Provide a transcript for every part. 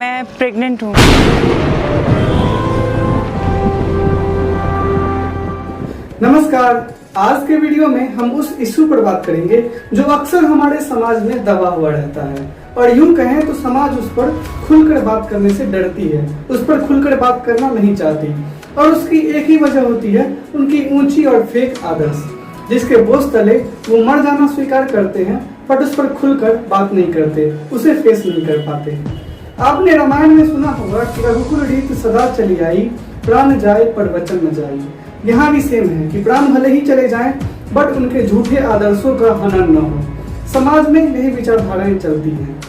मैं प्रेग्नेंट हूँ। नमस्कार। आज के वीडियो में हम उस इश्यू पर बात करेंगे जो अक्सर हमारे समाज में दबा हुआ रहता है और यूं कहें तो समाज उस पर खुलकर बात करने से डरती है, उस पर खुलकर बात करना नहीं चाहती और उसकी एक ही वजह होती है उनकी ऊंची और फेक आदर्श, जिसके बोझ तले वो मर जाना स्वीकार करते हैं बट उस पर खुलकर बात नहीं करते, उसे फेस नहीं कर पाते। आपने रामायण में सुना होगा कि रघुकुल रीत सदा चली आई, प्राण जाए पर वचन न जाए। यहाँ भी सेम है कि प्राण भले ही चले जाएं बट उनके झूठे आदर्शों का हनन न हो। समाज में यही विचारधाराएं चलती हैं।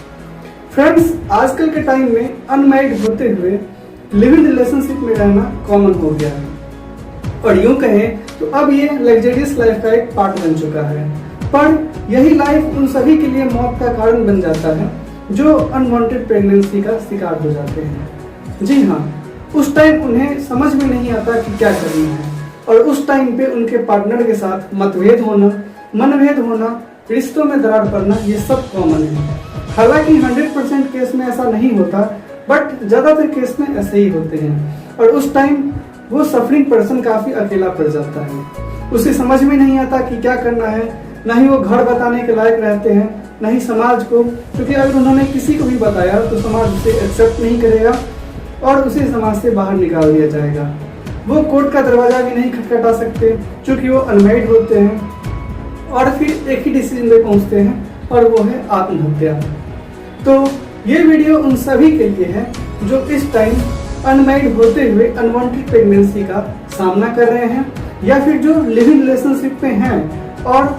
फ्रेंड्स, आजकल के टाइम में अनमैरिड होते हुए लिव इन रिलेशनशिप में रहना कॉमन हो गया है और यूं कहें तो अब ये लग्जरियस लाइफ का एक पार्ट बन चुका है। पर यही लाइफ उन सभी के लिए मौत का कारण बन जाता है जो अनवांटेड प्रेगनेंसी का शिकार हो जाते हैं। जी हाँ, उस टाइम उन्हें समझ में नहीं आता कि क्या करना है और उस टाइम पे उनके पार्टनर के साथ मतभेद होना, मनभेद होना, रिश्तों में दरार पड़ना, ये सब कॉमन है। हालांकि 100% केस में ऐसा नहीं होता बट ज्यादातर केस में ऐसे ही होते हैं और उस टाइम वो सफरिंग पर्सन काफी अकेला पड़ जाता है। उसे समझ में नहीं आता कि क्या करना है, ना ही वो घर बताने के लायक रहते हैं, ना ही समाज को, क्योंकि अगर उन्होंने किसी को भी बताया तो समाज उसे एक्सेप्ट नहीं करेगा और उसे समाज से बाहर निकाल दिया जाएगा। वो कोर्ट का दरवाजा भी नहीं खटखटा सकते क्योंकि वो अनमैरिड होते हैं और फिर एक ही डिसीजन पे पहुंचते हैं और वो है आत्महत्या। तो ये वीडियो उन सभी के लिए है जो इस टाइम अनमैरिड होते हुए अनवांटेड प्रेगनेंसी का सामना कर रहे हैं या फिर जो लिव इन रिलेशनशिप में हैं और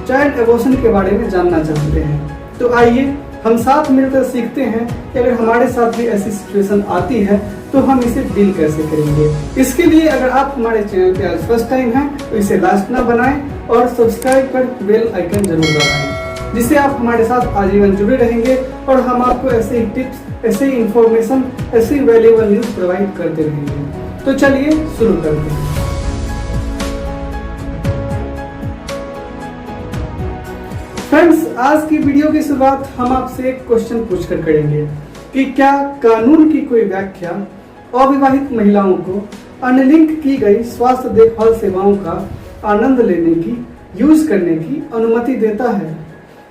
चाइल्ड एबॉर्शन के बारे में जानना चाहते हैं। तो आइए हम साथ मिलकर सीखते हैं कि अगर हमारे साथ भी ऐसी सिचुएशन आती है तो हम इसे डील कैसे करेंगे। इसके लिए अगर आप हमारे चैनल पे आज फर्स्ट टाइम हैं तो इसे लास्ट ना बनाएं और सब्सक्राइब कर बेल आइकन जरूर दबाएं, जिससे आप हमारे साथ आजीवन जुड़े रहेंगे और हम आपको ऐसे ही टिप्स, ऐसे ही इंफॉर्मेशन, ऐसी वैल्यूएबल न्यूज प्रोवाइड करते रहेंगे। तो चलिए शुरू करते हैं। फ्रेंड्स, आज की वीडियो की शुरुआत हम आपसे एक क्वेश्चन पूछकर करेंगे कि क्या कानून की कोई व्याख्या अविवाहित महिलाओं को अनलिंक की गई स्वास्थ्य देखभाल सेवाओं का आनंद लेने की, यूज करने की अनुमति देता है।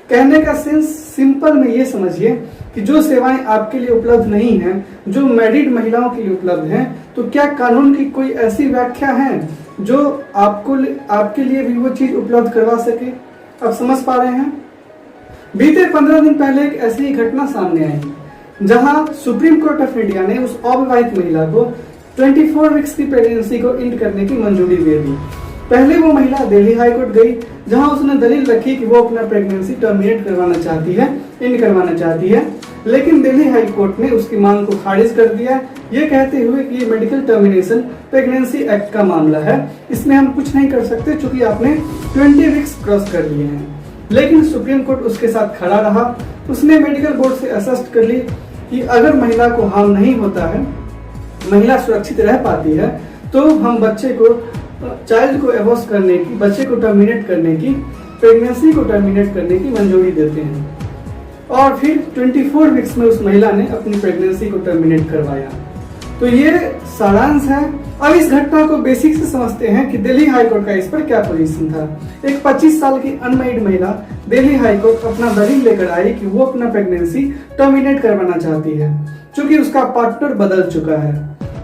कहने का सेंस सिंपल में ये समझिए कि जो सेवाएं आपके लिए उपलब्ध नहीं हैं, जो मैरिड महिलाओं के लिए उपलब्ध हैं, तो क्या कानून की कोई ऐसी व्याख्या है जो आपके लिए भी वो चीज उपलब्ध करवा सके। अब समझ पा रहे हैं। बीते 15 दिन पहले एक ऐसी ही घटना सामने आई जहां सुप्रीम कोर्ट ऑफ इंडिया ने उस अविवाहित महिला को 24 वीक्स की प्रेगनेंसी को एंड करने की मंजूरी दे दी। पहले वो महिला दिल्ली हाई कोर्ट गई जहां उसने दलील रखी कि वो अपना प्रेगनेंसी टर्मिनेट करवाना चाहती है, एंड करवाना चाहती है, लेकिन दिल्ली हाई कोर्ट ने उसकी मांग को खारिज कर दिया, ये कहते हुए कि ये मेडिकल टर्मिनेशन प्रेगनेंसी एक्ट का मामला है, इसमें हम कुछ नहीं कर सकते क्योंकि आपने 20 वीक्स क्रॉस कर लिए हैं। लेकिन सुप्रीम कोर्ट उसके साथ खड़ा रहा। उसने मेडिकल बोर्ड से असेस्ट कर ली कि अगर महिला को हार्म नहीं होता है, महिला सुरक्षित रह पाती है, तो हम बच्चे को, चाइल्ड को एबॉर्ट करने की, बच्चे को टर्मिनेट करने की, प्रेगनेंसी को टर्मिनेट करने की मंजूरी देते हैं। और फिर 24 वीक्स में उस महिला ने अपनी प्रेगनेंसी को टर्मिनेट करवाया। तो ये सारांश है। अब इस घटना को बेसिक से समझते हैं कि दिल्ली हाई कोर्ट का इस पर क्या पोजीशन था। एक 25 साल की अनमैरिड महिला दिल्ली हाई कोर्ट अपना दलील लेकर आई कि वो अपना प्रेगनेंसी टर्मिनेट करवाना चाहती है क्योंकि उसका पार्टनर बदल चुका है।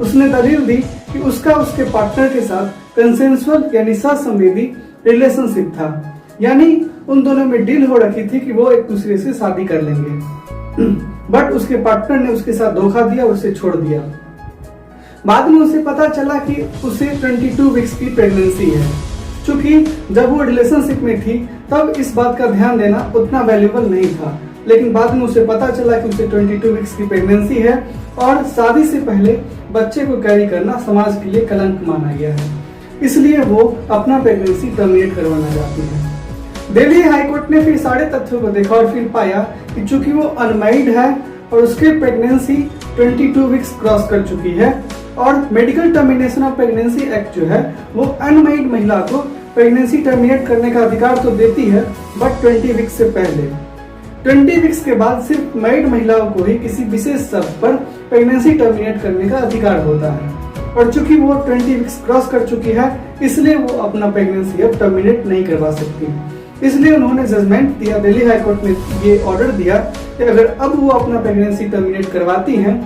उसने दलील दी कि उसका उसके पार्टनर के साथ कंसेंसुअल यानी सहसंवेदी रिलेशनशिप था, यानी उन दोनों में डील हो रखी थी कि वो एक दूसरे से शादी कर लेंगे, बट उसके पार्टनर ने उसके साथ धोखा दिया, उसे छोड़ दिया। बाद में उसे पता चला कि उसे 22 वीक्स की प्रेगनेंसी है। चूंकि जब वो रिलेशनशिप में थी तब इस बात का ध्यान देना उतना वैल्यूएबल नहीं था, लेकिन बाद में उसे पता चला कि उसे 22 वीक्स की प्रेगनेंसी है और शादी से पहले बच्चे को कैरी करना समाज के लिए कलंक माना गया है, इसलिए वो अपना प्रेगनेंसी टर्मिनेट करवाना चाहती है। दिल्ली हाईकोर्ट ने फिर सारे तथ्यों को देखा और फिर पाया कि चूंकि वो अनमैरिड है और उसके प्रेगनेंसी 22 वीक्स क्रॉस कर चुकी है और medical termination of pregnancy act जो है वो अनमैरिड महिला को प्रेगनेंसी टर्मिनेट करने का अधिकार तो देती है बट 20 वीक्स से पहले। 20 वीक्स के बाद सिर्फ मैरिड महिलाओं को ही किसी विशेष शर्त पर प्रेगनेंसी टर्मिनेट करने का अधिकार होता है, और चूंकि वो 20 वीक्स क्रॉस कर चुकी है इसलिए वो अपना प्रेगनेंसी अब टर्मिनेट नहीं करवा सकती। इसलिए उन्होंने जजमेंट दिया, दिल्ली हाई कोर्ट में ये ऑर्डर दिया कि अगर अब वो अपना प्रेगनेंसी टर्मिनेट करवाती हैं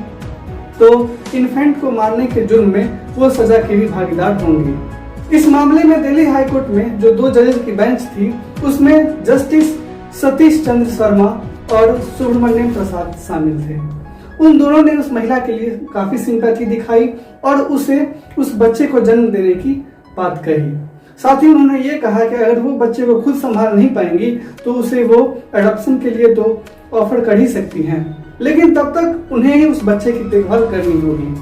तो इन्फेंट को मारने के जुर्म में वो सजा के भी भागीदार होंगी। इस मामले में दिल्ली हाई कोर्ट में जो 2 जजेस की बेंच थी उसमें जस्टिस सतीश चंद्र शर्मा और सुब्रमण्यम प्रसाद शामिल थे। उन दोनों ने उस महिला के लिए काफी सिंपैथी दिखाई और उसे उस बच्चे को जन्म देने की बात कही। साथ ही उन्होंने ये कहा कि अगर वो बच्चे को खुद संभाल नहीं पाएंगी तो उसे वो अडॉप्शन के लिए तो ऑफर कर ही सकती हैं, लेकिन तब तक उन्हें ही उस बच्चे की देखभाल करनी होगी।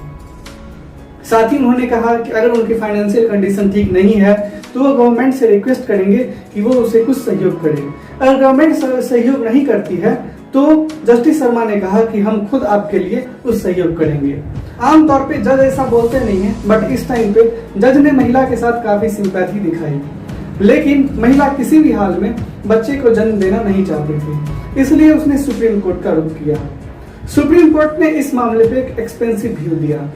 साथ ही उन्होंने कहा कि अगर उनकी फाइनेंशियल कंडीशन ठीक नहीं है तो वो गवर्नमेंट से रिक्वेस्ट करेंगे कि वो उसे कुछ सहयोग करे। अगर गवर्नमेंट सहयोग नहीं करती है तो जस्टिस शर्मा ने कहा कि हम खुद आपके लिए उस सहयोग करेंगे। आमतौर पे जज ऐसा बोलते नहीं है, बट इस टाइम पे जज ने महिला के साथ काफी सिंपैथी दिखाई, लेकिन महिला किसी भी हाल में बच्चे को जन्म देना नहीं चाहती थी, इसलिए उसने सुप्रीम कोर्ट का रुख किया। सुप्रीम कोर्ट ने इस मामले पे एक एक्सपेंसिव व्यू दिया।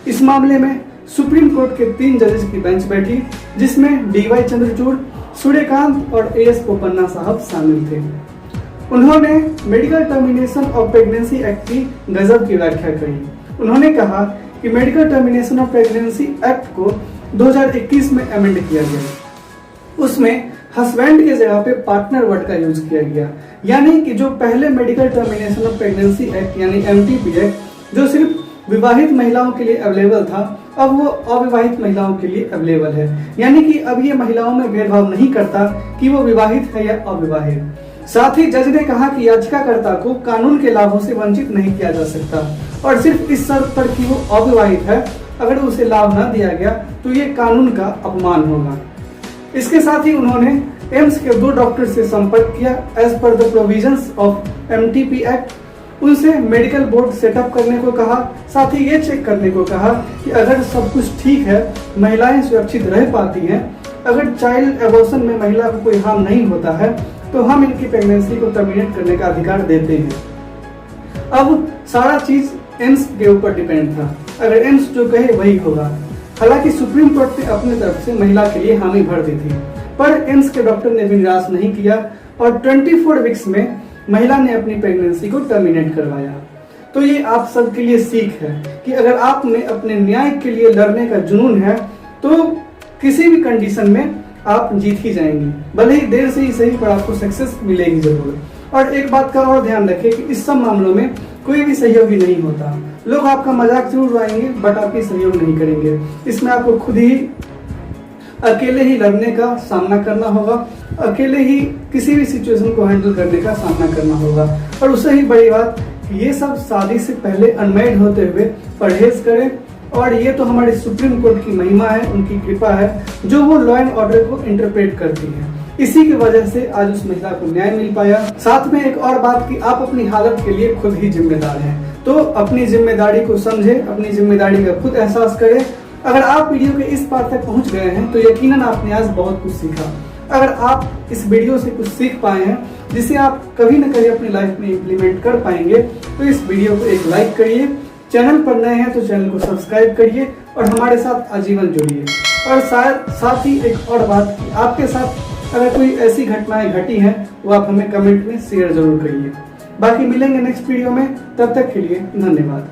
इस मामले में सुप्रीम कोर्ट के 3 जजेस की बेंच बैठी, जिसमें डीवाई चंद्रचूड़, सूर्यकांत और एएस बोपन्ना साहब शामिल थे। उन्होंने medical termination of pregnancy act की गजब की व्याख्या करी। उन्होंने कहा कि medical termination of pregnancy act को 2021 में अमेंड किया गया। उसमें हस्बैंड के जगह पे पार्टनर वर्ड का यूज किया गया, यानी कि जो पहले medical termination of pregnancy act यानी एमटीपी एक्ट जो सिर्फ विवाहित महिलाओं के लिए अवेलेबल था, अब वो अविवाहित महिलाओं के लिए अवेलेबल है। यानी कि अब ये महिलाओं में भेदभाव नहीं करता कि वो विवाहित है या अविवाहित। साथ ही जज ने कहा कि याचिकाकर्ता को कानून के लाभों से वंचित नहीं किया जा सकता, और सिर्फ इस शर्त पर कि वो अविवाहित है, अगर उसे लाभ न दिया गया तो ये कानून का अपमान होगा। इसके साथ ही उन्होंने एम्स के 2 डॉक्टर से संपर्क किया as per the provisions of MTP act. उनसे मेडिकल बोर्ड सेटअप करने को कहा, साथ ही ये चेक करने को कहा कि अगर सब कुछ ठीक है, महिलाएं सुरक्षित रह पाती हैं, अगर चाइल्ड एबॉर्शन में महिला को कोई हार्म नहीं होता है तो हम इनकी प्रेगनेंसी को टर्मिनेट करने का अधिकार देते हैं। अब सारा चीज एम्स के ऊपर डिपेंड था, अगर एम्स जो कहे वही होगा। हालांकि सुप्रीम कोर्ट ने अपनी तरफ से महिला के लिए हामी भर दी थी, पर एम्स के डॉक्टर ने भी निराश नहीं किया और 24 वीक्स में महिला ने अपनी प्रेगनेंसी को टर्मिनेट करवाया। तो ये आप सबके लिए सीख है कि अगर आप में अपने न्याय के लिए लड़ने का जुनून है तो किसी भी कंडीशन में आप जीत ही जाएंगे, भले ही देर से ही सही, पर आपको सक्सेस मिलेगी जरूर। और एक बात का और ध्यान रखें कि इस सब मामलों में कोई भी सहयोगी नहीं होता। लोग आपका मजाक जरूर उड़ाएंगे बट आपकी सहयोग नहीं करेंगे। इसमें आपको खुद ही अकेले ही लड़ने का सामना करना होगा, अकेले ही किसी भी सिचुएशन को हैंडल करने का सामना करना होगा। और उससे ही बड़ी बात, ये सब शादी से पहले अनमैरिड होते हुए परहेज करें। और ये तो हमारे सुप्रीम कोर्ट की महिमा है, उनकी कृपा है जो वो लॉ एंड ऑर्डर को इंटरप्रेट करती है। इसी की वजह से आज उस महिला को न्याय मिल पाया। साथ में एक और बात कि आप अपनी हालत के लिए खुद ही जिम्मेदार हैं, तो अपनी जिम्मेदारी को समझे, अपनी जिम्मेदारी का खुद एहसास करें। अगर आप वीडियो के इस पार तक पहुंच गए हैं तो यकीनन आपने आज बहुत कुछ सीखा। अगर आप इस वीडियो से कुछ सीख पाए हैं जिसे आप कभी न कभी अपनी लाइफ में इम्प्लीमेंट कर पाएंगे तो इस वीडियो को एक लाइक करिए। चैनल पर नए हैं तो चैनल को सब्सक्राइब करिए और हमारे साथ आजीवन जुड़िए। और साथ ही एक और बात कि आपके साथ अगर कोई ऐसी घटनाएं घटी हैं वो आप हमें कमेंट में शेयर जरूर करिए। बाकी मिलेंगे नेक्स्ट वीडियो में, तब तक के लिए धन्यवाद।